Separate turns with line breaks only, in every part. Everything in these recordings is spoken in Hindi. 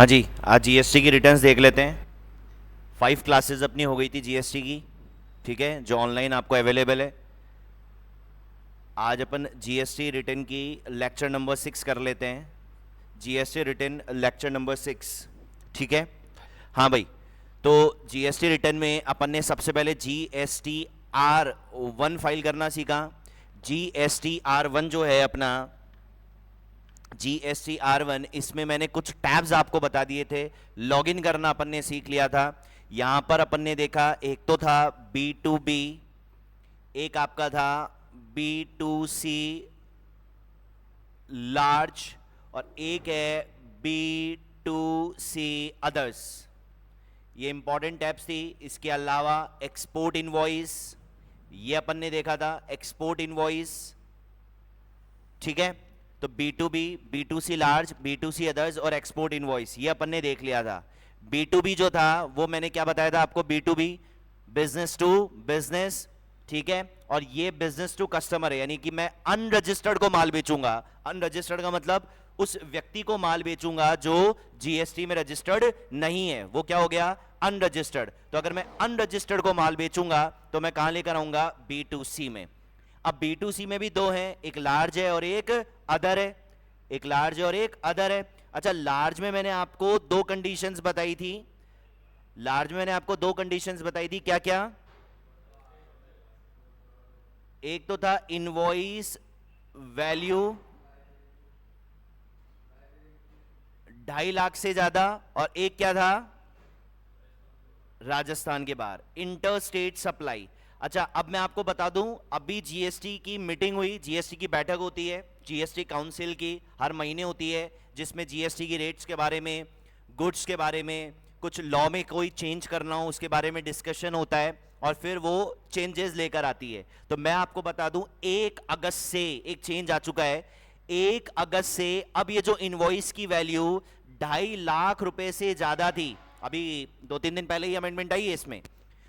हाँ जी, आज जीएसटी की रिटर्न्स देख लेते हैं। 5 क्लासेस अपनी हो गई थी जीएसटी की, ठीक है, जो ऑनलाइन आपको अवेलेबल है। आज अपन जीएसटी रिटर्न की लेक्चर नंबर 6 कर लेते हैं। जीएसटी रिटर्न लेक्चर नंबर 6, ठीक है। हाँ भाई, तो जीएसटी रिटर्न में अपन ने सबसे पहले GSTR1 फाइल करना सीखा। GSTR1 जो है अपना GSTR1, इसमें मैंने कुछ टैब्स आपको बता दिए थे। लॉगिन करना अपन ने सीख लिया था। यहां पर अपन ने देखा, एक तो था B2B, एक आपका था B2C लार्ज, और एक है B2C अदर्स। ये इंपॉर्टेंट टैब्स थी। इसके अलावा एक्सपोर्ट इनवॉइस, ये अपन ने देखा था, एक्सपोर्ट इनवॉइस, ठीक है। तो B2B, B2C large, B2C others और एक्सपोर्ट इनवॉइस, ये अपन ने देख लिया था। B2B जो था वो मैंने क्या बताया था आपको, B2B बिजनेस टू बिजनेस, ठीक है। और ये बिजनेस टू कस्टमर है, यानी कि मैं अनरजिस्टर्ड को माल बेचूंगा। अनरजिस्टर्ड का मतलब उस व्यक्ति को माल बेचूंगा जो जीएसटी में रजिस्टर्ड नहीं है, वो क्या हो गया, अनरजिस्टर्ड। तो अगर मैं अनरजिस्टर्ड को माल बेचूंगा तो मैं कहां लेकर आऊंगा, B2C में। अब B2C में भी दो हैं, एक लार्ज है और एक अदर है। एक लार्ज है और एक अदर है। अच्छा, लार्ज में मैंने आपको दो कंडीशंस बताई थी। लार्ज में मैंने आपको दो कंडीशंस बताई थी, क्या क्या? एक तो था इनवॉइस वैल्यू 2.5 लाख से ज्यादा, और एक क्या था, राजस्थान के बाहर, इंटर स्टेट सप्लाई। अच्छा, अब मैं आपको बता दूं, अभी जीएसटी की मीटिंग हुई, जीएसटी की बैठक होती है, जीएसटी काउंसिल की हर महीने होती है, जिसमें जीएसटी की रेट्स के बारे में, गुड्स के बारे में, कुछ लॉ में कोई चेंज करना हो उसके बारे में डिस्कशन होता है, और फिर वो चेंजेस लेकर आती है। तो मैं आपको बता दूं, 1 अगस्त से एक चेंज आ चुका है। 1 अगस्त से अब ये जो इनवॉइस की वैल्यू 2.5 लाख रुपए से ज्यादा थी, अभी 2-3 दिन पहले ही अमेंडमेंट आई है इसमें,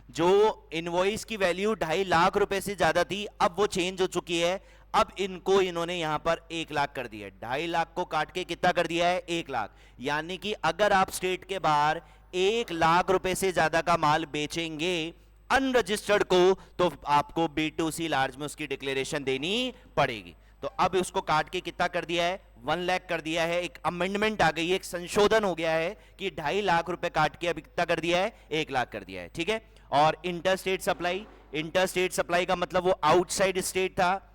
जो इनवॉइस की वैल्यू 2.5 लाख रुपए से ज्यादा थी, अब वो चेंज हो चुकी है। अब इनको इन्होंने यहां पर 1 लाख कर दिया है। 2.5 लाख को काट के कितना कर दिया है, 1 लाख। यानी कि अगर आप स्टेट के बाहर 1 लाख रुपए से ज्यादा का माल बेचेंगे अनरजिस्टर्ड को, तो आपको B2C लार्ज में उसकी डिक्लेरेशन देनी पड़ेगी। तो अब उसको काट के कितना कर दिया है, 1 लाख कर दिया है। एक अमेंडमेंट आ गई है, एक संशोधन हो गया है कि 2.5 लाख रुपए काट के अभी कितना कर दिया है, 1 लाख कर दिया है, ठीक है। और inter state supply, inter state supply का मतलब वो आउटसाइड स्टेट था,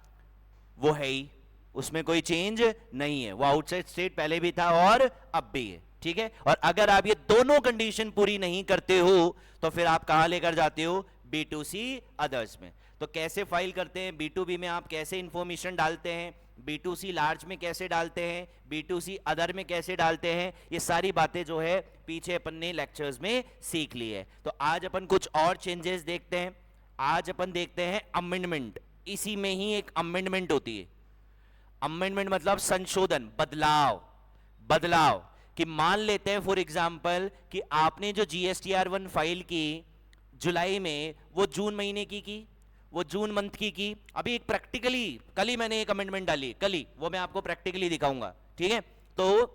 वो है ही, उसमें कोई चेंज नहीं है। वो आउटसाइड स्टेट पहले भी था और अब भी है, ठीक है। और अगर आप ये दोनों कंडीशन पूरी नहीं करते हो तो फिर आप कहां लेकर जाते हो, B2C अदर्स में। तो कैसे फाइल करते हैं, B2B में आप कैसे इंफॉर्मेशन डालते हैं, B2C लार्ज में कैसे डालते हैं, B2C अदर में कैसे डालते हैं, ये सारी बातें जो है पीछे अपन ने लेक्चर्स में सीख ली है। तो आज अपन कुछ और चेंजेस देखते हैं। आज अपन देखते हैं अमेंडमेंट। इसी में ही एक अमेंडमेंट होती है। अमेंडमेंट मतलब संशोधन, बदलाव। बदलाव कि मान लेते हैं फॉर एग्जांपल कि आपने जो GSTR1 फाइल की जुलाई में, वो जून महीने की, वो जून मंथ की। अभी एक प्रैक्टिकली कल ही मैंने एक अमेंडमेंट डाली, कल ही, वो मैं आपको प्रैक्टिकली दिखाऊंगा, ठीक है। तो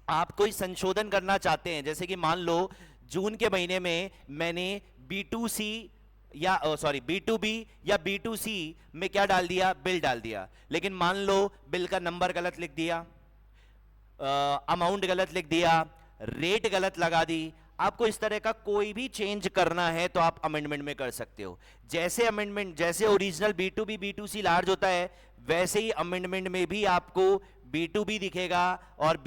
आप कोई संशोधन करना चाहते हैं, जैसे कि मान लो जून के महीने में मैंने B2C या B2B या B2C में क्या डाल दिया, बिल डाल दिया, लेकिन मान लो बिल का नंबर गलत लिख दिया, अमाउंट गलत लिख दिया, रेट गलत लगा दी। आपको इस तरह का कोई भी चेंज करना है तो आप अमेंडमेंट में कर सकते हो। जैसे अमेंडमेंट, जैसे ओरिजिनल B2B B2C लार्ज होता है, वैसे ही अमेंडमेंट में भी आपको B2B दिखेगा और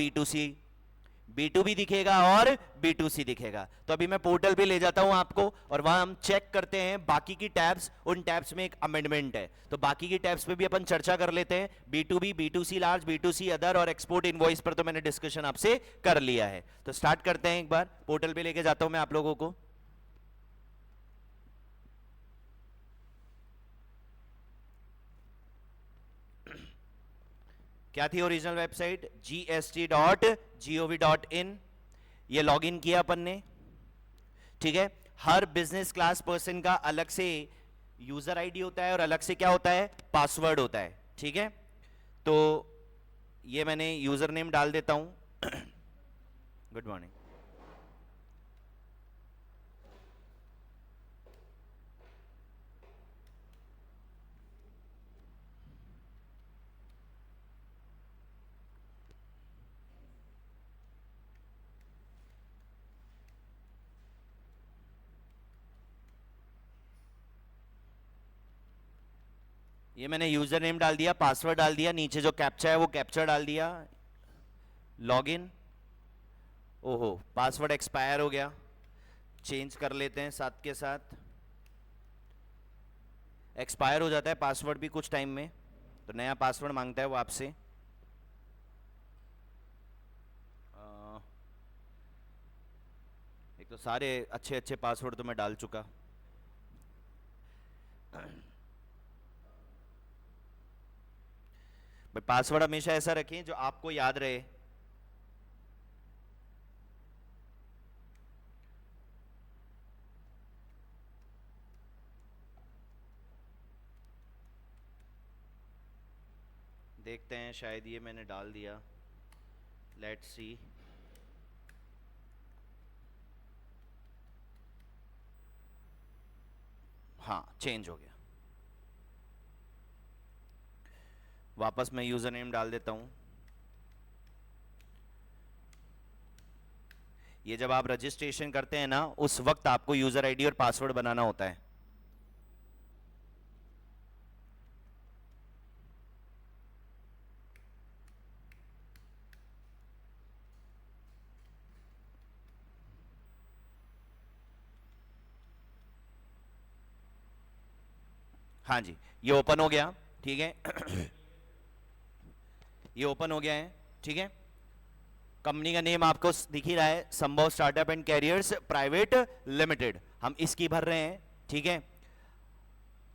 B2B दिखेगा और B2C दिखेगा। तो अभी मैं पोर्टल पे ले जाता हूं आपको, और वहां हम चेक करते हैं बाकी की टैब्स। उन टैब्स में एक अमेंडमेंट है, तो बाकी की टैब्स पे भी अपन चर्चा कर लेते हैं। B2B B2C large, B2C other और एक्सपोर्ट इनवॉइस पर तो मैंने डिस्कशन आपसे कर लिया है। तो स्टार्ट करते हैं। एक बार पोर्टल पे लेके जाता हूं मैं आप लोगों को। क्या थी ओरिजिनल वेबसाइट, gst.gov.in। ये लॉगिन किया अपन ने, ठीक है। हर बिजनेस क्लास पर्सन का अलग से यूजर आईडी होता है और अलग से क्या होता है, पासवर्ड होता है, ठीक है। तो ये मैंने यूजर नेम डाल देता हूं। Good morning. ये मैंने यूजर नेम डाल दिया, पासवर्ड डाल दिया, नीचे जो कैप्चा है वो कैप्चा डाल दिया, लॉगिन। ओहो, पासवर्ड एक्सपायर हो गया, चेंज कर लेते हैं साथ के साथ। एक्सपायर हो जाता है पासवर्ड भी कुछ टाइम में, तो नया पासवर्ड मांगता है वो आपसे। एक तो सारे अच्छे अच्छे पासवर्ड तो मैं डाल चुका। भाई पासवर्ड हमेशा ऐसा रखें जो आपको याद रहे। देखते हैं, शायद ये मैंने डाल दिया, लेट्स सी। हाँ, चेंज हो गया। वापस मैं यूजर नेम डाल देता हूं। ये जब आप रजिस्ट्रेशन करते हैं ना, उस वक्त आपको यूजर आईडी और पासवर्ड बनाना होता है। हाँ जी, ये ओपन हो गया, ठीक है। ये ओपन हो गया है, ठीक है। कंपनी का नेम आपको दिख ही रहा है, संभव startup and carriers private limited. हम इसकी भर रहे हैं, ठीक है।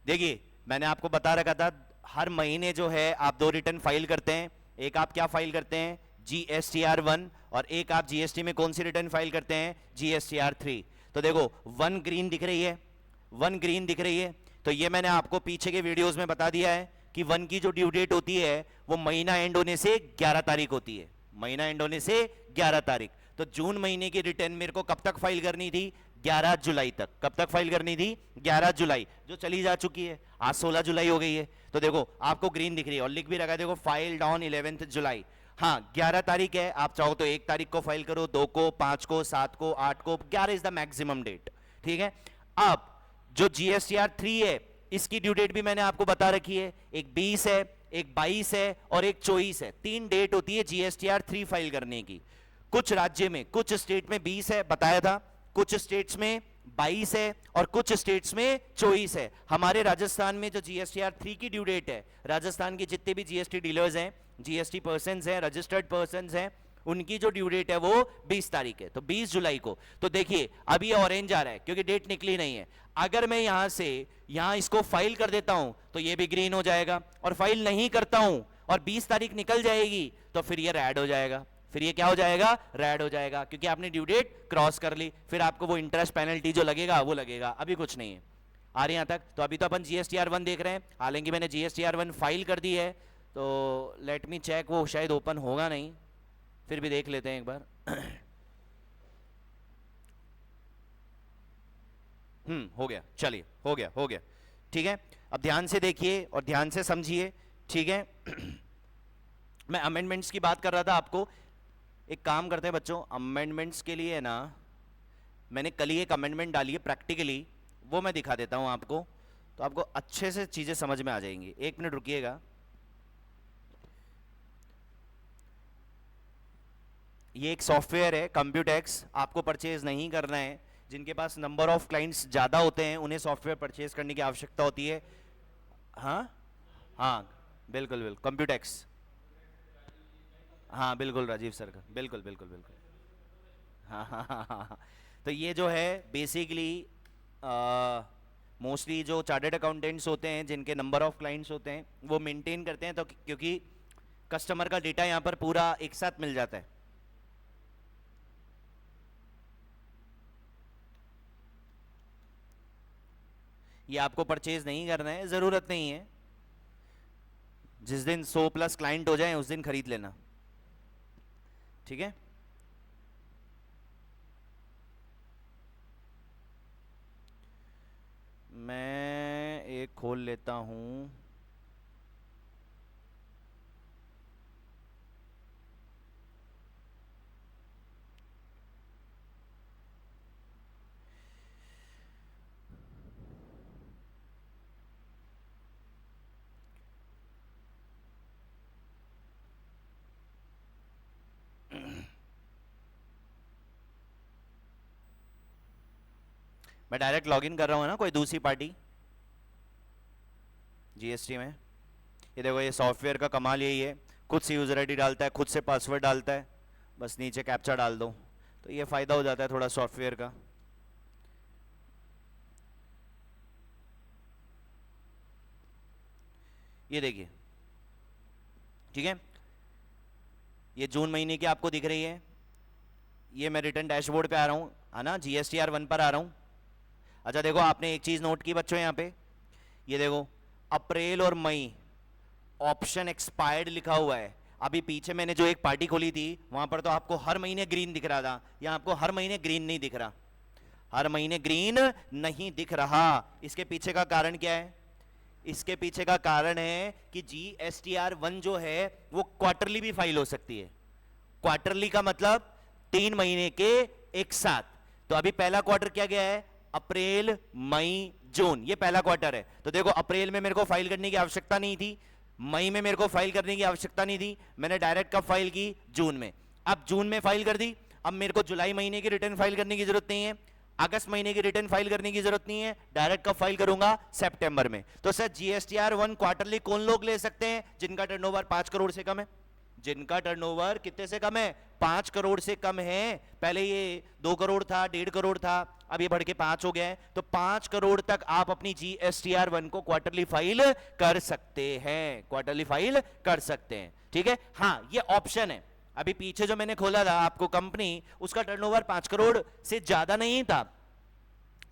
देखिए, मैंने आपको बता रखा था, हर महीने जो है आप 2 रिटर्न फाइल करते हैं। एक आप क्या फाइल करते हैं, GSTR1, और एक आप जीएसटी में कौन सी रिटर्न फाइल करते हैं, GSTR3। तो देखो 1 ग्रीन दिख रही है, 1 ग्रीन दिख रही है। तो ये मैंने आपको पीछे के वीडियोस में बता दिया है कि 1 की जो ड्यू डेट होती है वो महीना एंड होने से 11 तारीख होती है, महीना एंड होने से 11 तारीख। तो जून महीने की रिटर्न मेरे को कब तक फाइल करनी थी, 11 जुलाई तक। कब तक फाइल करनी थी, 11 जुलाई, जो चली जा चुकी है। आज 16 जुलाई हो गई है, तो देखो आपको ग्रीन दिख रही है, और लिख भी रखा है, देखो फाइल ऑन 11 जुलाई। हाँ, 11 तारीख है, आप चाहो तो 1 तारीख को फाइल करो, 2 को, 5 को, 7 को, 8 को, 11 इज द मैक्सिमम डेट, ठीक है। अब जो GSTR3 है, इसकी ड्यू डेट भी मैंने आपको बता रखी है, एक 20 है, एक 22 है और एक 24 है। 3 डेट होती है GSTR3 फाइल करने की। कुछ राज्य में, कुछ स्टेट में 20 है, बताया था, कुछ स्टेट्स में 22 है और कुछ स्टेट्स में 24 है। हमारे राजस्थान में जो GSTR3 की ड्यू डेट है, राजस्थान के जितने भी GST डीलर्स हैं, GST पर्सन्स हैं, रजिस्टर्ड पर्सन्स हैं, उनकी जो ड्यू डेट है वो 20 तारीख है, तो 20 जुलाई को। तो देखिए अभी ये ऑरेंज आ रहा है क्योंकि डेट निकली नहीं है। अगर मैं यहां से यहां इसको फाइल कर देता हूं तो ये भी ग्रीन हो जाएगा, और फाइल नहीं करता हूं और 20 तारीख निकल जाएगी तो फिर ये रेड हो जाएगा। फिर ये क्या हो जाएगा, रेड हो जाएगा, क्योंकि आपने ड्यू डेट क्रॉस कर ली। फिर आपको वो इंटरेस्ट पेनल्टी जो लगेगा वो लगेगा। अभी कुछ नहीं है, आ रहे यहां तक। तो अभी तो अपन GSTR1 देख रहे हैं, हालांकि मैंने GSTR1 फाइल कर दी है, तो लेट मी चेक, वो शायद ओपन होगा नहीं, फिर भी देख लेते हैं एक बार। हो गया, चलिए, हो गया, हो गया, ठीक है। अब ध्यान से देखिए और ध्यान से समझिए, ठीक है। मैं अमेंडमेंट्स की बात कर रहा था आपको। एक काम करते हैं बच्चों, अमेंडमेंट्स के लिए है ना, मैंने कल ही एक अमेंडमेंट डाली है प्रैक्टिकली, वो मैं दिखा देता हूं आपको, तो आपको अच्छे से चीजें समझ में आ जाएंगी। 1 मिनट रुकिएगा। ये एक सॉफ्टवेयर है कंप्यूटेक्स, आपको परचेज नहीं करना है। जिनके पास नंबर ऑफ क्लाइंट्स ज़्यादा होते हैं उन्हें सॉफ्टवेयर परचेज करने की आवश्यकता होती है। हाँ हाँ, बिल्कुल बिल्कुल, कंप्यूटेक्स। हाँ बिल्कुल, राजीव सर का, बिल्कुल बिल्कुल बिल्कुल। हाँ हाँ हाँ हाँ हाँ। तो ये जो है बेसिकली मोस्टली जो चार्टर्ड अकाउंटेंट्स होते हैं जिनके नंबर ऑफ क्लाइंट्स होते हैं वो मेंटेन करते हैं, तो क्योंकि कस्टमर का डेटा यहाँ पर पूरा एक साथ मिल जाता है। ये आपको परचेज नहीं करना है, ज़रूरत नहीं है। जिस दिन 100+ क्लाइंट हो जाए उस दिन खरीद लेना, ठीक है। मैं एक खोल लेता हूं। मैं डायरेक्ट लॉगिन कर रहा हूँ ना, कोई दूसरी पार्टी जीएसटी में। ये देखो, ये सॉफ्टवेयर का कमाल यही है, खुद से यूजर आईडी डालता है, खुद से पासवर्ड डालता है, बस नीचे कैप्चा डाल दो। तो ये फायदा हो जाता है थोड़ा सॉफ्टवेयर का। ये देखिए, ठीक है, ये जून महीने की आपको दिख रही है। ये मैं रिटर्न डैशबोर्ड पे आ रहा हूँ, है ना, GSTR1 पर आ रहा हूँ। अच्छा देखो, आपने एक चीज नोट की बच्चों यहाँ पे, ये देखो अप्रैल और मई ऑप्शन एक्सपायर्ड लिखा हुआ है। अभी पीछे मैंने जो एक पार्टी खोली थी वहां पर तो आपको हर महीने ग्रीन दिख रहा था, यहाँ आपको हर महीने ग्रीन नहीं दिख रहा, हर महीने ग्रीन नहीं दिख रहा। इसके पीछे का कारण क्या है? इसके पीछे का कारण है कि GSTR1 जो है वो क्वार्टरली भी फाइल हो सकती है। क्वार्टरली का मतलब 3 महीने के एक साथ। तो अभी पहला क्वार्टर क्या गया है? अप्रैल मई जून, ये पहला क्वार्टर है। तो देखो, अप्रैल में मेरे को फाइल करने की आवश्यकता नहीं थी, मई में मेरे को फाइल करने की आवश्यकता नहीं थी, मैंने डायरेक्ट कब फाइल की? जून में। अब जून में फाइल कर दी, अब मेरे को जुलाई महीने की रिटर्न फाइल करने की जरूरत नहीं है, अगस्त महीने की रिटर्न फाइल करने की जरूरत नहीं है, डायरेक्ट कब फाइल करूंगा? सितंबर में। तो सर GSTR1 क्वार्टरली कौन लोग ले सकते हैं? जिनका टर्नओवर 5 करोड़ से कम है। जिनका टर्नओवर कितने से कम है? 5 करोड़ से कम है। पहले ये 2 करोड़ था, 1.5 करोड़ था, अब ये बढ़ के 5 हो गया है। तो 5 करोड़ तक आप अपनी GSTR1 को क्वार्टरली फाइल कर सकते हैं, क्वार्टरली फाइल कर सकते हैं, ठीक है। हाँ, ये ऑप्शन है। अभी पीछे जो मैंने खोला था आपको कंपनी, उसका टर्नओवर 5 करोड़ से ज्यादा नहीं था,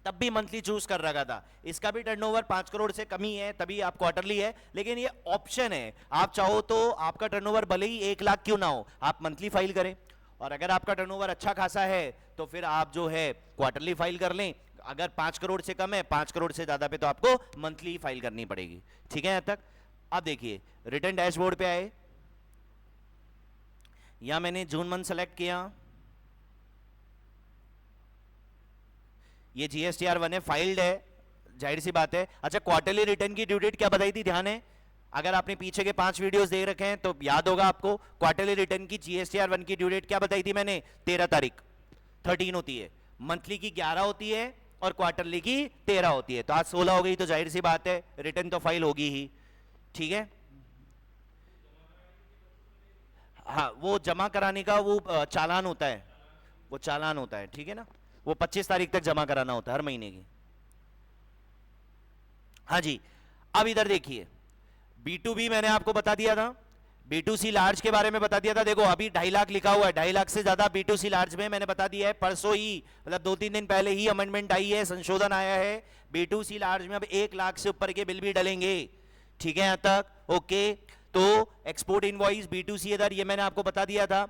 तब भी मंथली चूज कर रखा था। इसका भी टर्नओवर 5 करोड़ से कम ही है, तभी आप क्वार्टरली है, लेकिन ये ऑप्शन है। आप चाहो तो आपका टर्नओवर भले ही 1 लाख क्यों ना हो, आप मंथली फाइल करें, और अगर आपका टर्नओवर अच्छा खासा है तो फिर आप जो है क्वार्टरली फाइल कर लें। अगर 5 करोड़ से कम है, 5 करोड़ से ज्यादा पे तो आपको मंथली फाइल करनी पड़ेगी, ठीक है। यहां तक अब देखिए, रिटर्न डैशबोर्ड पे आए, या मैंने जून मंथ सेलेक्ट किया, ये GSTR1 है, फाइल्ड है, जाहिर सी बात है। अच्छा, क्वार्टरली रिटर्न की ड्यू डेट क्या बताई थी? ध्यान है, अगर आपने पीछे के 5 वीडियोस देख रखे हैं तो याद होगा आपको, क्वार्टरली रिटर्न की GSTR1 की ड्यू डेट क्या बताई थी मैंने? 13 तारीख, 13 होती है, मंथली की 11 होती है और क्वार्टरली की 13 होती है। तो आज 16 हो गई, तो जाहिर सी बात है रिटर्न तो फाइल होगी ही, ठीक है। हाँ, वो जमा कराने का वो चालान होता है, वो चालान होता है, ठीक है ना, वो 25 तारीख तक जमा कराना होता है हर महीने की। हाँ जी, अब इधर देखिए, B2B मैंने आपको बता दिया था, B2C लार्ज के बारे में बता दिया था। देखो अभी 2.5 लाख लिखा हुआ है, 2.5 लाख से ज्यादा B2C लार्ज में मैंने बता दिया है, परसों ही, मतलब 2-3 दिन पहले ही अमेंडमेंट आई है, संशोधन आया है। B2C लार्ज में अब 1 लाख से ऊपर के बिल भी डलेंगे, ठीक है, यहां तक ओके। तो एक्सपोर्ट इनवॉइस B2C इधर, ये मैंने आपको बता दिया था।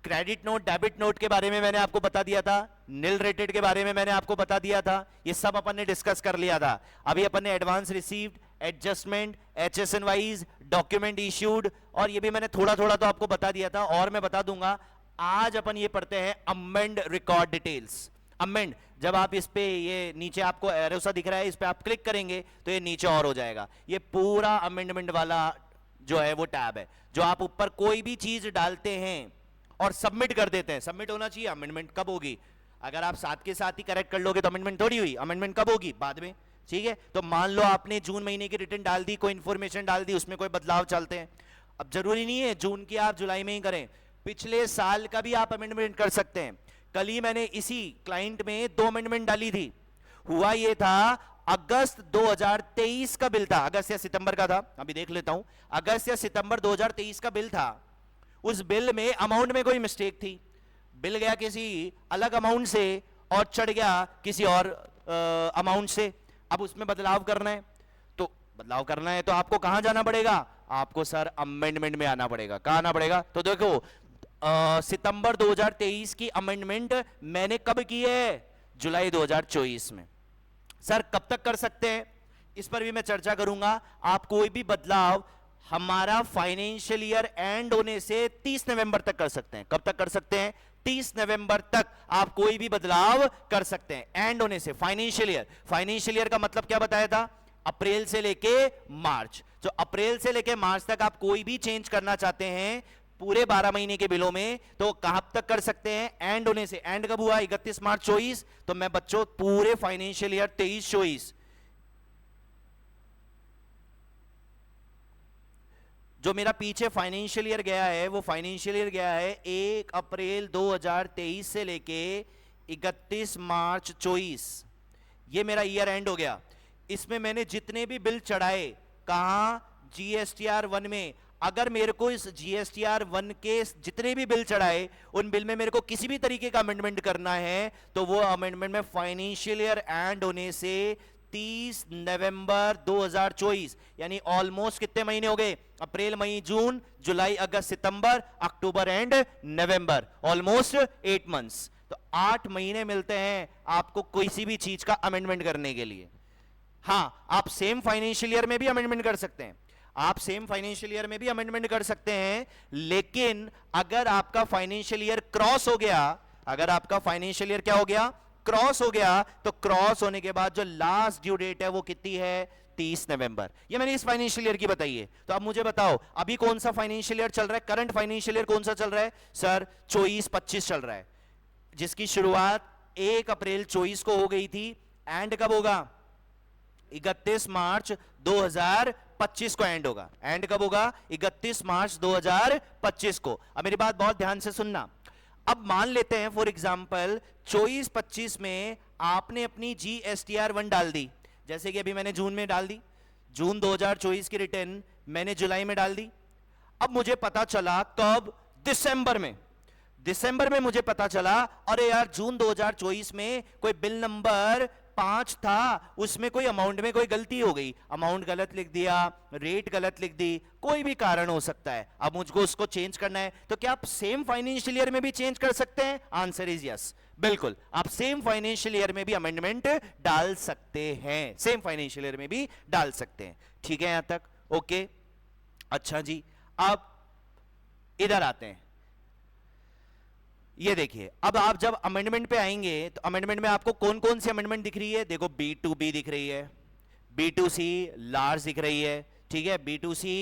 क्रेडिट नोट, डेबिट नोट के बारे में मैंने आपको बता दिया था, नील रेटेड के बारे में मैंने आपको बता दिया था, ये सब अपन ने डिस्कस कर लिया था। अभी अपन ने advance received, adjustment, HSN wise, document issued, और ये भी मैंने थोड़ा थोड़ा तो आपको बता दिया था, और मैं बता दूंगा। आज अपन ये पढ़ते हैं अमेंड रिकॉर्ड डिटेल्स। अमेंड, जब आप इस पे, ये नीचे आपको एरो सा दिख रहा है, इस पे आप क्लिक करेंगे तो ये नीचे और हो जाएगा। ये पूरा अमेंडमेंट वाला जो है वो टैब है, जो आप ऊपर कोई भी चीज डालते हैं और सबमिट कर देते हैं, सबमिट होना चाहिए। अमेंडमेंट कब होगी? अगर आप साथ के साथ ही करेक्ट कर लोगे तो अमेंडमेंट थोड़ी हुई, अमेंडमेंट कब होगी? बाद में, ठीक है। तो मान लो आपने जून महीने की रिटर्न डाल दी, कोई इंफॉर्मेशन डाल दी, उसमें कोई बदलाव चलते हैं, अब जरूरी नहीं है जून की आप जुलाई में ही करें, पिछले साल का भी आप अमेंडमेंट कर सकते हैं। कल ही मैंने इसी क्लाइंट में 2 अमेंडमेंट डाली थी। हुआ ये था, अगस्त 2023 का बिल था, अगस्त या सितंबर का था, अभी देख लेता हूं, अगस्त या सितंबर 2023 का बिल था। उस बिल में अमाउंट में कोई मिस्टेक थी, बिल गया किसी अलग अमाउंट से और चढ़ गया किसी और अमाउंट से। अब उसमें बदलाव करना है, तो बदलाव करना है तो आपको कहां जाना पड़ेगा? आपको सर अमेंडमेंट में आना पड़ेगा। कहां आना पड़ेगा? तो देखो, सितंबर 2023 की अमेंडमेंट मैंने कब की है? जुलाई 2024 में। सर कब तक कर सकते हैं, इस पर भी मैं चर्चा करूंगा। आप कोई भी बदलाव हमारा फाइनेंशियल ईयर एंड होने से 30 नवंबर तक कर सकते हैं। कब तक कर सकते हैं? 30 नवंबर तक आप कोई भी बदलाव कर सकते हैं एंड होने से। फाइनेंशियल ईयर, फाइनेंशियल ईयर का मतलब क्या बताया था? अप्रैल से लेके मार्च। तो अप्रैल से लेके मार्च तक आप कोई भी चेंज करना चाहते हैं पूरे 12 महीने के बिलों में, तो कहां तक कर सकते हैं? एंड होने से। एंड कब हुआ? 31 मार्च 24। तो मैं बच्चों पूरे फाइनेंशियल ईयर 23-24 जो मेरा पीछे फाइनेंशियल ईयर गया है, वो फाइनेंशियल ईयर गया है 1 अप्रैल 2023 से लेके 31 मार्च 24। ये मेरा ईयर एंड हो गया। इसमें मैंने जितने भी बिल चढ़ाए, कहां? जीएसटीआर 1 में। अगर मेरे को इस जीएसटीआर 1 के जितने भी बिल चढ़ाए, उन बिल में मेरे को किसी भी तरीके का अमेंडमेंट करना है, तो वो अमेंडमेंट में फाइनेंशियल ईयर एंड होने से 30 नवंबर 2024, यानी ऑलमोस्ट कितने महीने हो गए? April, May, June, July, August, September, October and November, almost 8 months. तो 8 महीने मिलते हैं आपको किसी भी चीज का अमेंडमेंट करने के लिए। हां, आप सेम फाइनेंशियल ईयर में भी अमेंडमेंट कर सकते हैं, आप सेम फाइनेंशियल ईयर में भी अमेंडमेंट कर सकते हैं, लेकिन अगर आपका फाइनेंशियल ईयर क्रॉस हो गया, अगर आपका फाइनेंशियल ईयर क्या हो गया? क्रॉस हो गया, तो क्रॉस होने के बाद जो लास्ट ड्यू डेट है वो कितनी है? 30 नवंबर। ये मैंने इस फाइनेंशियल ईयर की बताई है। तो अब मुझे बताओ अभी कौन सा फाइनेंशियल ईयर चल रहा है? करंट फाइनेंशियल ईयर कौन सा चल रहा है? सर 24-25 चल रहा है, जिसकी शुरुआत 1 अप्रैल 24 को हो गई थी। एंड कब होगा? 31 मार्च 2025 को एंड होगा। एंड कब होगा? 31 मार्च 2025 को। अब मेरी बात बहुत ध्यान से सुनना। अब मान लेते हैं फॉर एग्जांपल 24-25 में आपने अपनी जीएसटीआर 1 डाल दी, जैसे कि अभी मैंने जून में डाल दी, जून 2024 की रिटर्न मैंने जुलाई में डाल दी। अब मुझे पता चला कब? दिसंबर में। दिसंबर में मुझे पता चला अरे यार जून 2024 में कोई बिल नंबर 5 था, उसमें कोई अमाउंट में कोई गलती हो गई, अमाउंट गलत लिख दिया, रेट गलत लिख दी, कोई भी कारण हो सकता है। अब मुझको उसको चेंज करना है, तो क्या आप सेम फाइनेंशियल ईयर में भी चेंज कर सकते हैं? आंसर इज यस, बिल्कुल आप सेम फाइनेंशियल ईयर में भी अमेंडमेंट डाल सकते हैं, सेम फाइनेंशियल ईयर में भी डाल सकते हैं। ठीक है यहां तक? ओके, अच्छा जी, अब इधर आते हैं। ये देखिए, अब आप जब अमेंडमेंट पे आएंगे तो अमेंडमेंट में आपको कौन कौन सी अमेंडमेंट दिख रही है? देखो B2B दिख रही है, B2C लार्ज दिख रही है, ठीक है, B2C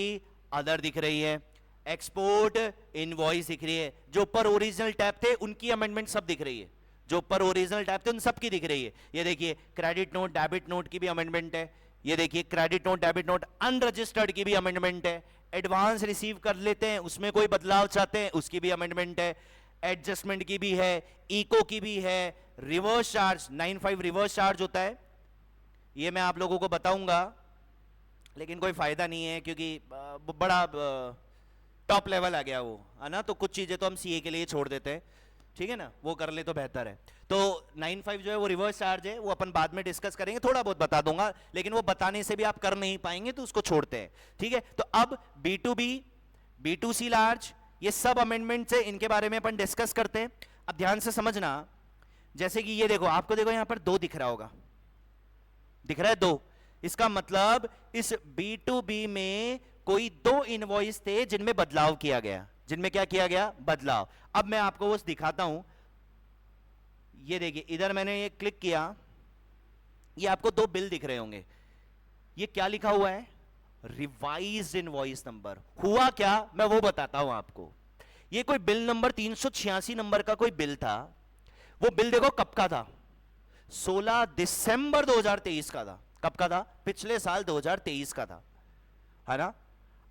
अदर दिख रही है, एक्सपोर्ट इनवॉइस दिख रही है। जो ऊपर ओरिजिनल टैब थे उनकी अमेंडमेंट सब दिख रही है, जो ऊपर ओरिजिनल टैब थे उन सब की दिख रही है। ये देखिए क्रेडिट नोट डेबिट नोट की भी अमेंडमेंट है, ये देखिए credit note debit note unregistered की भी अमेंडमेंट है, एडवांस रिसीव कर लेते हैं उसमें कोई बदलाव चाहते हैं उसकी भी अमेंडमेंट है, एडजस्टमेंट की भी है, इको की भी है, रिवर्स चार्ज 95 रिवर्स चार्ज होता है, ये मैं आप लोगों को बताऊंगा, लेकिन कोई फायदा नहीं है क्योंकि बड़ा टॉप लेवल आ गया वो, है ना। तो कुछ चीजें तो हम सीए के लिए छोड़ देते हैं, ठीक है ना, वो कर ले तो बेहतर है। तो 95 जो है वो रिवर्स चार्ज है, वो अपन बाद में डिस्कस करेंगे, थोड़ा बहुत बता दूंगा, लेकिन वो बताने से भी आप कर नहीं पाएंगे तो उसको छोड़ते हैं, ठीक है। तो अब B2B, B2C लार्ज, ये सब अमेंडमेंट है, इनके बारे में अपन डिस्कस करते हैं। अब ध्यान से समझना, जैसे कि ये देखो, आपको देखो यहां पर 2 दिख रहा होगा, दिख रहा है 2, इसका मतलब इस B2B में कोई 2 इनवॉइस थे जिनमें बदलाव किया गया, जिनमें क्या किया गया? बदलाव। अब मैं आपको वो दिखाता हूं, ये देखिए इधर मैंने ये क्लिक किया, ये आपको 2 बिल दिख रहे होंगे, ये क्या लिखा हुआ है? Revised invoice number. हुआ क्या मैं वो बताता हूं आपको। ये कोई बिल नंबर 386 नंबर का कोई बिल था, वो बिल देखो कब का था? 16 दिसंबर 2023 का था। कब का था? पिछले साल 2023 का था, है ना।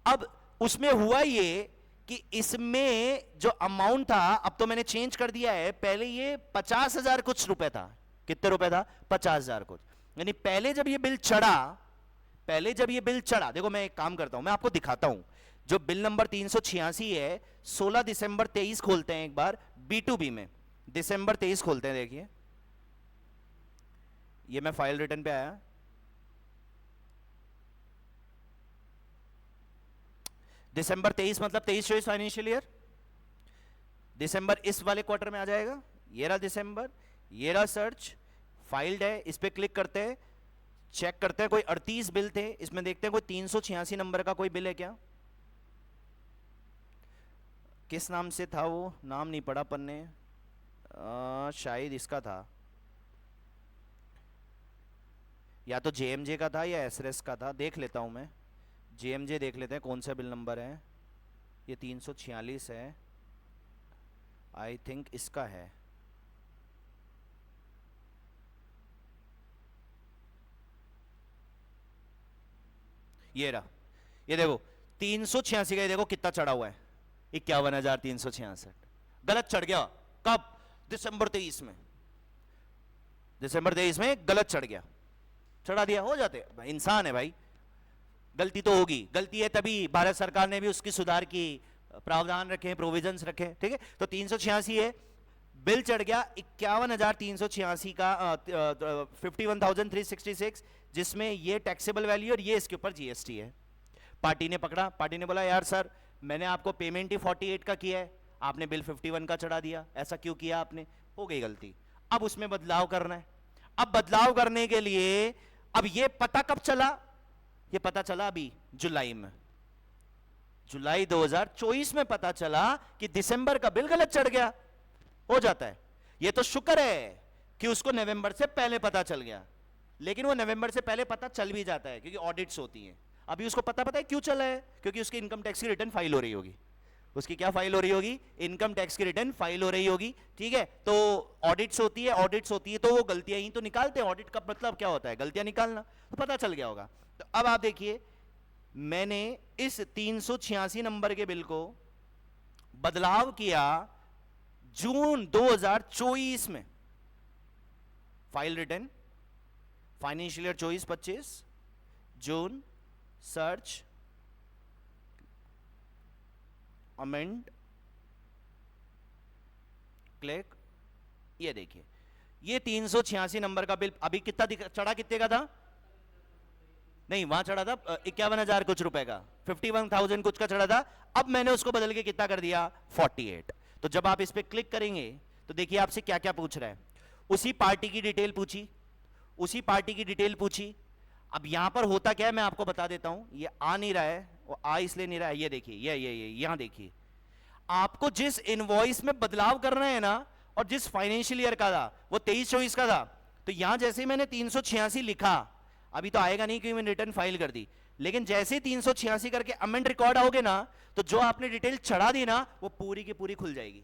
अब उसमें हुआ ये कि इसमें जो अमाउंट था, अब तो मैंने चेंज कर दिया है, पहले ये 50,000 कुछ रुपए था। कितने रुपए था? 50,000 कुछ। यानी पहले जब ये बिल चढ़ा, पहले जब ये बिल चढ़ा, देखो मैं एक काम करता हूं, मैं आपको दिखाता हूं, जो बिल नंबर 386 है, 16 दिसंबर 23 खोलते हैं एक बार B2B में, दिसंबर 23 खोलते हैं, देखिए ये मैं फाइल रिटर्न पे आया, दिसंबर 23 मतलब 23-24 फाइनेंशियल ईयर, दिसंबर इस वाले क्वार्टर में आ जाएगा। ये रहा दिसंबर, ये रहा सर्च, फाइल्ड है, इस पे क्लिक करते हैं, चेक करते हैं, कोई 38 बिल थे इसमें, देखते हैं कोई 386 नंबर का कोई बिल है क्या, किस नाम से था वो, नाम नहीं पढ़ा अपन ने, शायद इसका था, या तो जेएमजे का था या एसरेस का था, देख लेता हूं मैं, जेएमजे देख लेते हैं कौन सा बिल नंबर है, ये 346 है, आई थिंक इसका है, ये रहा, ये देखो 386 का, ये देखो कितना चढ़ा हुआ है, 51,366, गलत चढ़ गया, कब, दिसंबर 23 में, दिसंबर 23 में गलत चढ़ गया, चढ़ा दिया, हो जाते भाई, इंसान है भाई, गलती तो होगी, गलती है तभी भारत सरकार ने भी उसकी सुधार की प्रावधान रखे, प्रोविजंस रखे, ठीक है, तो 386 है, बिल चढ़ गया 51,386 का, 51,366, जिसमें ये टैक्सेबल वैल्यू और ये इसके ऊपर जीएसटी है। पार्टी ने पकड़ा, पार्टी ने बोला यार सर मैंने आपको पेमेंट ही 48 का किया है, आपने बिल 51 का चढ़ा दिया, ऐसा क्यों किया आपने, हो गई गलती, अब उसमें बदलाव करना है। अब बदलाव करने के लिए अब ये पता कब चला, ये पता चला अभी जुलाई में, जुलाई 2024 में पता चला कि दिसंबर का बिल गलत चढ़ गया, हो जाता है, ये तो शुक्र है कि उसको नवंबर से पहले पता चल गया, लेकिन वो नवंबर से पहले पता चल भी जाता है क्योंकि ऑडिट्स होती हैं। अभी उसको पता है क्यों चला है, क्योंकि उसकी इनकम टैक्स की रिटर्न फाइल हो रही होगी, उसकी क्या फाइल हो रही होगी, इनकम टैक्स की रिटर्न फाइल हो रही होगी, ठीक है, तो ऑडिट्स होती है, ऑडिट्स होती है तो वो गलतियां ही तो निकालते हैं, ऑडिट का मतलब क्या होता है, गलतियां निकालना, तो पता चल गया होगा। तो अब आप देखिए मैंने इस 386 नंबर के बिल को बदलाव किया जून 2024 में, फाइल रिटर्न फाइनेंशियल ईयर 24-25 जून, सर्च अमेंड क्लिक, ये देखिए ये 386 नंबर का बिल अभी कितना चढ़ा, कितने का था, नहीं वहां चढ़ा था 51,000 कुछ रुपए का, 51,000 कुछ का चढ़ा था, अब मैंने उसको बदल के कितना कर दिया 48। तो जब आप इस पे क्लिक करेंगे तो देखिए आपसे क्या क्या पूछ रहा है, उसी पार्टी की डिटेल पूछी, उसी पार्टी की डिटेल पूछी। अब यहां पर होता क्या है मैं आपको बता देता हूं, ये आ नहीं रहा है, वो आ इसलिए नहीं रहा है, ये देखिए ये यहां देखिए, आपको जिस इनवॉइस में बदलाव करना है ना, और जिस फाइनेंशियल ईयर का था वो 23-24 का था, तो यहां जैसे ही मैंने 386 लिखा, अभी तो आएगा नहीं क्योंकि मैंने रिटर्न फाइल कर दी, लेकिन जैसे 386 करके अमेंड रिकॉर्ड आओगे ना, तो जो आपने डिटेल चढ़ा दी ना वो पूरी की पूरी खुल जाएगी।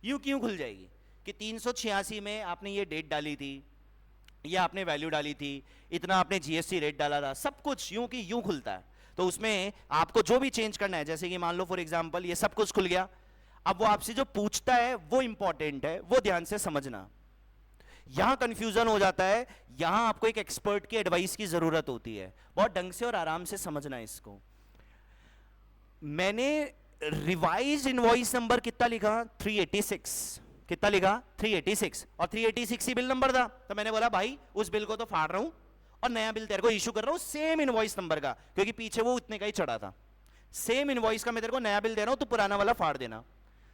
यूं क्यों खुल जाएगी कि 386 में आपने ये डेट डाली थी, ये आपने वैल्यू डाली थी, इतना आपने जीएसटी रेट डाला था, सब कुछ यूं की यूं खुलता है। तो उसमें आपको जो भी चेंज करना है, जैसे कि मान लो फॉर एग्जांपल ये सब कुछ खुल गया, अब वो आपसे जो पूछता है वो इंपॉर्टेंट है, वो ध्यान से समझना, यहां कंफ्यूजन हो जाता है, यहां आपको एक एक्सपर्ट की एडवाइस की जरूरत होती है, बहुत ढंग से और आराम से समझना है इसको। मैंने रिवाइज इनवॉइस नंबर कितना लिखा 386, कितना लिखा 386, और 386 ही बिल नंबर था, तो मैंने बोला भाई उस बिल को तो फाड़ रहा हूं और नया बिल तेरे को इशू कर रहा हूं सेम इनवॉइस नंबर का, क्योंकि पीछे वो उतने का ही चढ़ा था, सेम इनवॉइस का मैं तेरे को नया बिल दे रहा हूं, तो पुराना वाला फाड़ देना।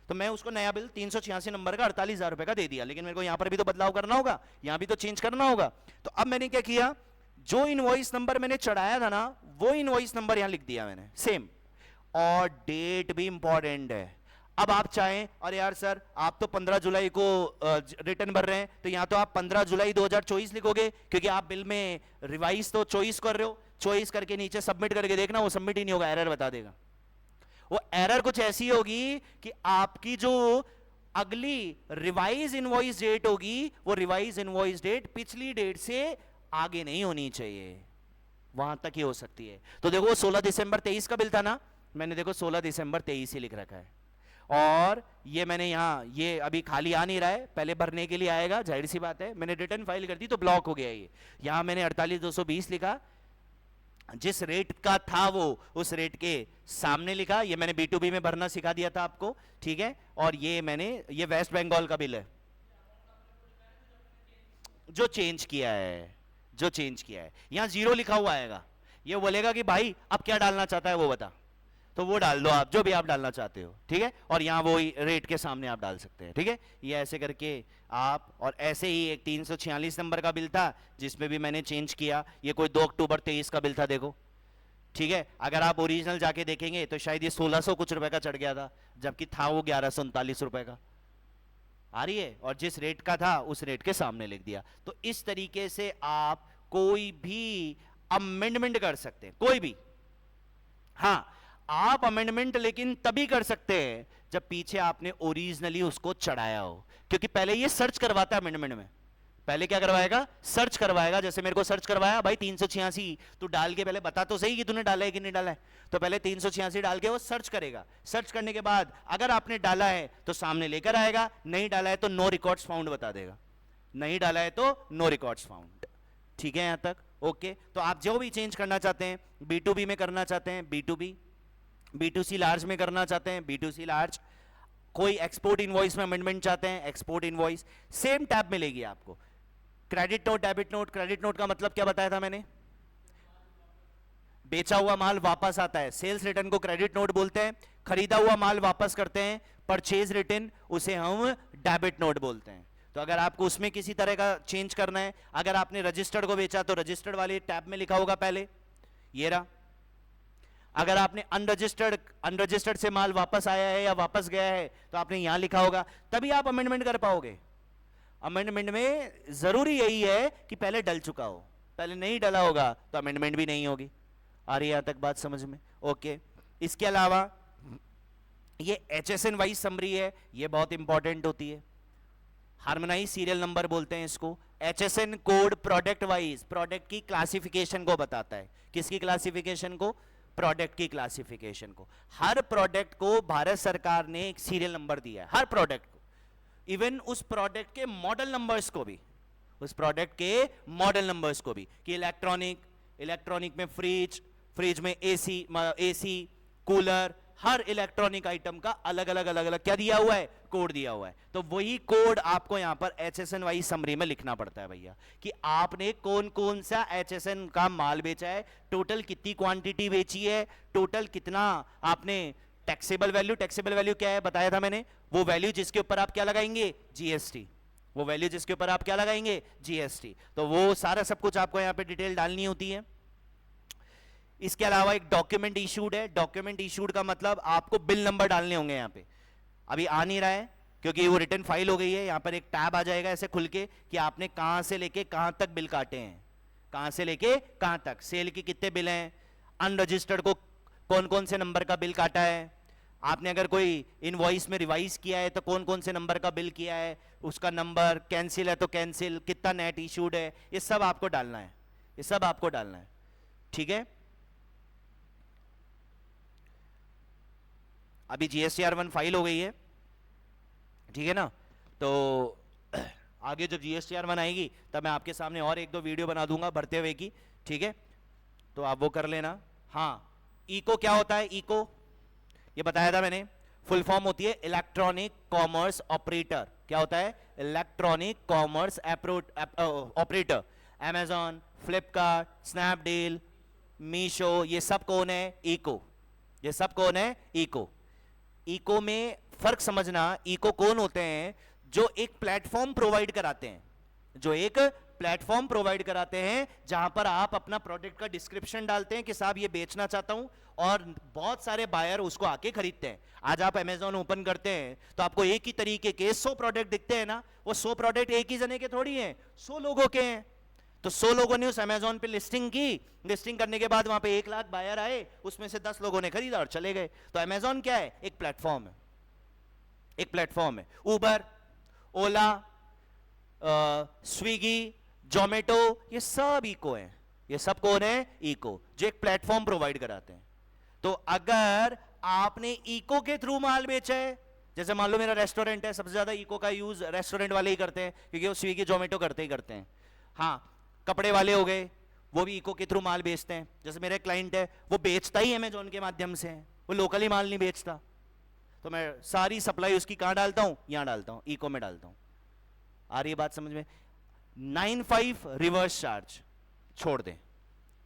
तो मैं उसको नया बिल 386 नंबर का 48,000 रुपए का दे दिया, लेकिन मेरे को यहां पर भी तो बदलाव करना होगा, यहां भी तो चेंज करना होगा। तो अब मैंने क्या किया, जो इनवॉइस नंबर मैंने चढ़ाया था ना वो इनवॉइस नंबर यहां लिख दिया मैंने सेम, और डेट भी इंपॉर्टेंट है। अब आप चाहें अरे यार सर आप तो 15 जुलाई को रिटर्न भर रहे हैं, तो यहां तो आप 15 जुलाई 2024 लिखोगे, क्योंकि आप बिल में रिवाइज तो 24 कर रहे हो, 24 करके नीचे सबमिट करके देखना, वो सबमिट ही नहीं होगा, एरर बता देगा। वो एरर कुछ ऐसी होगी कि आपकी जो अगली रिवाइज इनवॉइस डेट होगी, वो रिवाइज इनवॉइस डेट पिछली डेट से आगे नहीं होनी चाहिए, वहां तक ही हो सकती है। तो देखो 16 दिसंबर 23 का बिल था ना, मैंने देखो 16 दिसंबर 23 ही लिख रखा है, और ये मैंने यहां ये अभी खाली आ नहीं रहा है, पहले भरने के लिए आएगा, जाहिर सी बात है, मैंने रिटर्न फाइल कर दी तो ब्लॉक हो गया ये। यहां मैंने 48,220 लिखा, जिस रेट का था वो उस रेट के सामने लिखा, ये मैंने B2B में भरना सिखा दिया था आपको, ठीक है। और ये मैंने ये वेस्ट बंगाल का बिल है जो चेंज किया है, जो चेंज किया है, यहां 0 लिखा हुआ आएगा, ये बोलेगा कि भाई अब क्या डालना चाहता है वो बता, तो वो डाल दो आप, जो भी आप डालना चाहते हो, ठीक है। और यहाँ वो रेट के सामने आप डाल सकते हैं, ठीक है। ये ऐसे करके आप, और ऐसे ही एक 346 नंबर का बिल था जिसमें भी मैंने चेंज किया, ये कोई 2 अक्टूबर 23 का बिल था, देखो, ठीक है। अगर आप ओरिजिनल जाके देखेंगे तो शायद ये 1600 कुछ रुपए का चढ़ गया था, जबकि था वो 1139 रुपए का, आ रही है। और जिस रेट का था उस रेट के सामने लिख दिया। तो इस तरीके से आप कोई भी अमेंडमेंट कर सकते हैं, कोई भी। हाँ, आप अमेंडमेंट लेकिन तभी कर सकते हैं जब पीछे आपने ओरिजिनली उसको चढ़ाया हो, क्योंकि पहले ये सर्च करवाता है अमेंडमेंट में। पहले क्या करवाएगा? सर्च करवाएगा। जैसे मेरे को सर्च करवाया, भाई 386 तू डाल के पहले बता तो सही कि तूने डाला है कि नहीं डाला है। तो पहले 386 डाल के वो सर्च करेगा। सर्च करने के बाद अगर आपने डाला है तो सामने लेकर आएगा, नहीं डाला है तो नो रिकॉर्ड्स फाउंड बता देगा, नहीं डाला है तो नो रिकॉर्ड्स फाउंड। ठीक है यहां तक? ओके। तो आप जो भी चेंज करना चाहते हैं, B2B में करना चाहते हैं B2B, B2C लार्ज में करना चाहते हैं B2C लार्ज, कोई एक्सपोर्ट इनवॉइस में अमेंडमेंट चाहते हैं एक्सपोर्ट इनवॉइस, सेम टैब मिलेगी आपको। Credit note, debit note. Credit note का मतलब क्या बताया था मैंने? बेचा हुआ माल वापस आता है, सेल्स रिटर्न को क्रेडिट नोट बोलते हैं। खरीदा हुआ माल वापस करते हैं, परचेज रिटर्न, उसे हम डेबिट नोट बोलते हैं। तो अगर आपको उसमें किसी तरह का चेंज करना है, अगर आपने रजिस्टर्ड को बेचा तो रजिस्टर्ड वाले टैब में लिखा होगा पहले, ये रहा। अगर आपने अनरजिस्टर्ड से माल वापस आया है या वापस गया है तो आपने यहां लिखा होगा, तभी आप अमेंडमेंट कर पाओगे। अमेंडमेंट में जरूरी यही है कि पहले डल चुका हो, पहले नहीं डला होगा तो अमेंडमेंट भी नहीं होगी। आ रही है यहां तक बात समझ में? ओके। इसके अलावा ये HSN वाइज समरी है, ये बहुत इंपॉर्टेंट होती है। हार्मोनाइज सीरियल नंबर बोलते हैं इसको। HSN code product wise, product की क्लासिफिकेशन को बताता है। किसकी क्लासिफिकेशन को? प्रोडक्ट की क्लासिफिकेशन को। हर प्रोडक्ट को भारत सरकार ने एक सीरियल नंबर दिया है, हर प्रोडक्ट को, इवन उस प्रोडक्ट के मॉडल नंबर्स को भी, उस प्रोडक्ट के मॉडल नंबर्स को भी, कि इलेक्ट्रॉनिक में फ्रिज में एसी कूलर, हर इलेक्ट्रॉनिक आइटम का अलग अलग क्या दिया हुआ है? कोड दिया हुआ है। तो वही कोड आपको यहां पर HSN वाइज समरी में लिखना पड़ता है भैया, कि आपने कौन कौन सा HSN का माल बेचा है, टोटल कितनी क्वांटिटी बेची है, टोटल कितना आपने टैक्सेबल वैल्यू क्या है बताया था मैंने, वो वैल्यू जिसके ऊपर आप क्या लगाएंगे? GST। वो वैल्यू जिसके ऊपर आप क्या लगाएंगे? GST। तो वो सारा सब कुछ आपको यहां पे डिटेल डालनी होती है। इसके अलावा एक डॉक्यूमेंट इशूड है। डॉक्यूमेंट इशूड का मतलब आपको बिल नंबर डालने होंगे। यहां पे अभी आ नहीं रहा है क्योंकि वो रिटर्न फाइल हो गई है। यहां पर एक टैब आ जाएगा ऐसे खुल के कि आपने कहां से लेके कहां तक बिल काटे हैं, कहां से लेके कहां तक, सेल के कितने बिल हैं, अनरजिस्टर्ड को कौन कौन से नंबर का बिल काटा है, आपने अगर कोई इनवॉइस में रिवाइज किया है तो कौन कौन से नंबर का बिल किया है, उसका नंबर, कैंसिल है तो कैंसिल, कितना नेट इशूड है, ये सब आपको डालना है, ये सब आपको डालना है। ठीक है। अभी GSTR1 फाइल हो गई है, ठीक है ना। तो आगे जब GSTR1 आएगी तब मैं आपके सामने और एक दो वीडियो बना दूंगा भरते हुए की, ठीक है। तो आप वो कर लेना। हाँ, इको क्या होता है? इको ये बताया था मैंने, फुल फॉर्म होती है इलेक्ट्रॉनिक कॉमर्स ऑपरेटर। क्या होता है? Electronic commerce operator. Amazon, Flipkart, Snapdeal, Meesho, ये सब कौन है? इको। ये सब कौन है? इको। इको में फर्क समझना, इको कौन होते हैं? जो एक प्लेटफॉर्म प्रोवाइड कराते हैं, जो एक प्लेटफॉर्म प्रोवाइड कराते हैं जहां पर आप अपना प्रोडक्ट का डिस्क्रिप्शन डालते हैं कि साहब ये बेचना चाहता हूं, और बहुत सारे बायर उसको आके खरीदते हैं। आज आप Amazon ओपन करते हैं तो आपको एक ही तरीके के 100 प्रोडक्ट दिखते हैं ना, वो 100 प्रोडक्ट एक ही जने के थोड़ी हैं, 100 लोगों के हैं। तो 100 लोगों ने उस Amazon पे लिस्टिंग की, लिस्टिंग करने के बाद वहां पे 1 लाख बायर आए, उसमें से 10 लोगों ने खरीदा और चले गए। तो Amazon क्या है? एक प्लेटफॉर्म है, एक प्लेटफॉर्म है। उबर, ओला, स्विगी, जोमेटो, ये सब इको है। ये सब कौन है? इको, जो एक प्लेटफॉर्म प्रोवाइड कराते हैं। तो अगर आपने इको के थ्रू माल बेचा है, जैसे मान लो मेरा रेस्टोरेंट है, सबसे ज्यादा इको का यूज रेस्टोरेंट वाले ही करते हैं क्योंकि वो स्विगी जोमेटो करते ही करते हैं। हाँ, कपड़े वाले हो गए, वो भी इको के थ्रू माल बेचते हैं। जैसे मेरा क्लाइंट है, वो बेचता ही Amazon के माध्यम से है, वो लोकली माल नहीं बेचता। तो मैं सारी सप्लाई उसकी कहां डालता हूं? यहां डालता हूं, इको में डालता हूं। आ रही है बात समझ में? 95 रिवर्स चार्ज छोड़ दें,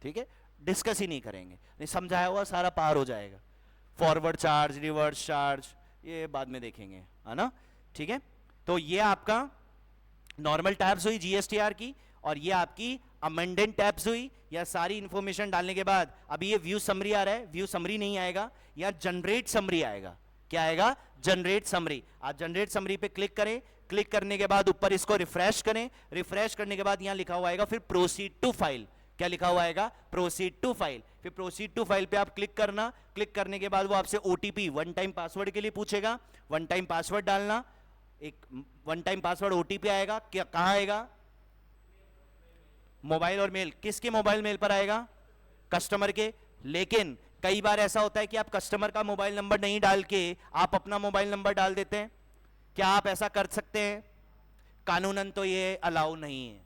ठीक है, डिस्कस ही नहीं करेंगे, नहीं समझाया हुआ सारा पार हो जाएगा। फॉरवर्ड चार्ज, रिवर्स चार्ज, ये बाद में देखेंगे, है ना, ठीक है। तो ये आपका नॉर्मल टैब्स हुई जीएसटीआर की, और ये आपकी अमेंडेंट टैब्स हुई। या सारी इंफॉर्मेशन डालने के बाद अभी ये व्यू समरी आ रहा है, व्यू समरी नहीं आएगा, या जनरेट समरी आएगा। क्या आएगा? Generate summary. आप जनरेट समरी पे क्लिक करें, क्लिक करने के बाद ऊपर इसको रिफ्रेश करें, रिफ्रेश करने के बाद यहां लिखा हुआ आएगा फिर प्रोसीड टू फाइल। क्या लिखा हुआ आएगा? Proceed to file. फिर प्रोसीड टू फाइल पे आप क्लिक करना, क्लिक करने के बाद वो आपसे ओटीपी, वन टाइम पासवर्ड के लिए पूछेगा, वन टाइम पासवर्ड डालना, एक वन टाइम पासवर्ड ओटीपी आएगा। क्या कहां आएगा? मोबाइल और मेल। किसके मोबाइल मेल पर आएगा? कस्टमर के। लेकिन कई बार ऐसा होता है कि आप कस्टमर का मोबाइल नंबर नहीं डाल के आप अपना मोबाइल नंबर डाल देते हैं। क्या आप ऐसा कर सकते हैं? कानूनन तो ये अलाउ नहीं है,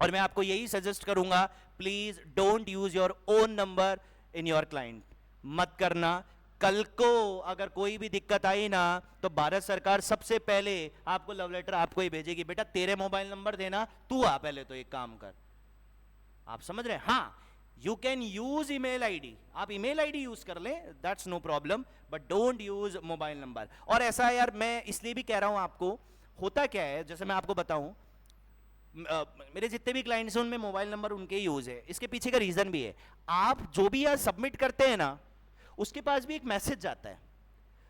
और मैं आपको यही सजेस्ट करूंगा, please don't use your own number in your client. मत करना। कल को अगर कोई भी दिक्कत आई ना, तो भारत सरकार सबसे पहले आपको लव लेटर आपको ही भेजेगी, बेटा तेरे मोबाइल नंबर देना, तू आ पहले तो एक काम कर। आप समझ रहे हैं? हाँ, you can use email ID, आप ईमेल आईडी यूज कर लें, that's no problem, but don't use mobile number. और ऐसा है यार, मैं इसलिए भी कह रहा हूं आपको, होता क्या है, जैसे मैं आपको बताऊं, मेरे जितने भी क्लाइंट्स हैं उनमें मोबाइल नंबर उनके यूज है। इसके पीछे का रीजन भी है, आप जो भी यार सबमिट करते हैं ना, उसके पास भी एक मैसेज जाता है,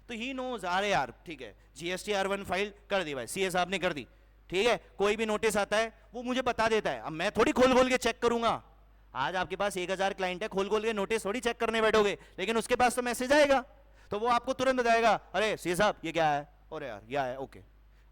तो ही नोज, अरे यार ठीक है GSTR1 फाइल कर दी भाई, सीए साहब ने कर दी, ठीक है। कोई भी नोटिस आता है वो मुझे बता देता है। अब मैं थोड़ी खोल खोल के चेक करूंगा। आज आपके पास 1000 क्लाइंट है, खोल खोल के नोटिस थोड़ी चेक करने बैठोगे, लेकिन उसके पास तो मैसेज आएगा, तो वो आपको तुरंत बताएगा, अरे सीए साहब ये क्या है, अरे यार क्या है, ओके।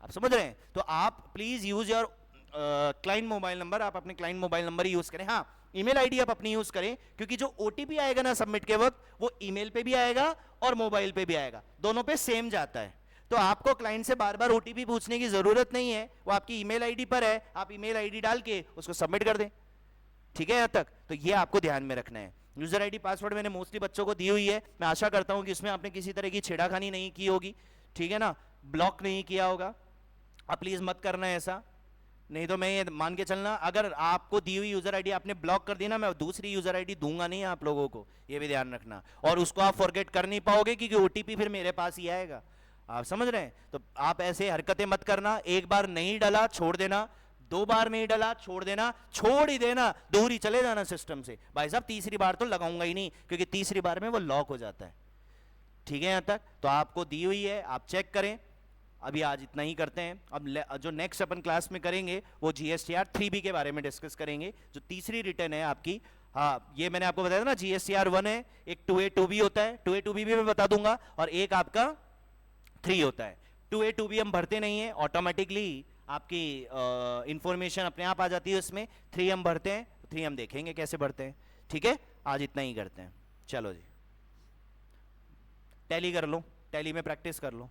आप समझ रहे हैं? तो आप please use your client mobile number, आप अपने क्लाइंट मोबाइल नंबर ही यूज करें। हाँ, ईमेल आईडी आप अपनी यूज करें, क्योंकि जो ओटीपी आएगा ना सबमिट के वक्त, वो ईमेल पे भी आएगा और मोबाइल पे भी आएगा, दोनों पे सेम जाता है। तो आपको क्लाइंट से बार बार ओटीपी पूछने की जरूरत नहीं है, वो आपकी ईमेल आईडी पर है, आप ईमेल आईडी डाल के उसको सबमिट कर दें। ठीक है यहां तक? तो ये आपको ध्यान में रखना है। यूजर आईडी पासवर्ड मैंने मोस्टली बच्चों को दी हुई है, मैं आशा करता हूं कि इसमें आपने किसी तरह की छेड़ाखानी नहीं की होगी, ठीक है ना, ब्लॉक नहीं किया होगा। आप प्लीज मत करना ऐसा, नहीं तो मैं ये मान के चलना, अगर आपको दी हुई यूजर आईडी आपने ब्लॉक कर दी ना, मैं दूसरी यूजर आईडी दूंगा नहीं आप लोगों को, ये भी ध्यान रखना। और उसको आप फॉरगेट कर नहीं पाओगे, क्योंकि ओटीपी फिर मेरे पास ही आएगा। आप समझ रहे हैं? तो आप ऐसे हरकतें मत करना। एक बार नहीं डाला छोड़ देना, 2 बार नहीं डाला छोड़ देना, छोड़ ही देना, दूर ही चले जाना सिस्टम से। भाई साहब तीसरी बार तो लगाऊंगा ही नहीं, क्योंकि तीसरी बार में वो लॉक हो जाता है। ठीक है यहां तक? तो आपको दी हुई है, आप चेक करें। अभी आज इतना ही करते हैं। अब जो नेक्स्ट अपन क्लास में करेंगे वो GSTR 3B के बारे में डिस्कस करेंगे, जो तीसरी रिटर्न है आपकी। हाँ, ये मैंने आपको बताया था ना, GSTR1 है, एक 2A 2B होता है, 2A 2B भी मैं बता दूंगा, और एक आपका 3 होता है। 2A 2B हम भरते नहीं है, ऑटोमेटिकली आपकी इंफॉर्मेशन अपने आप आ जाती है उसमें। 3 हम भरते हैं, 3 हम देखेंगे कैसे भरते हैं। ठीक है, आज इतना ही करते हैं। चलो जी, टैली कर लो, टैली में प्रैक्टिस कर लो।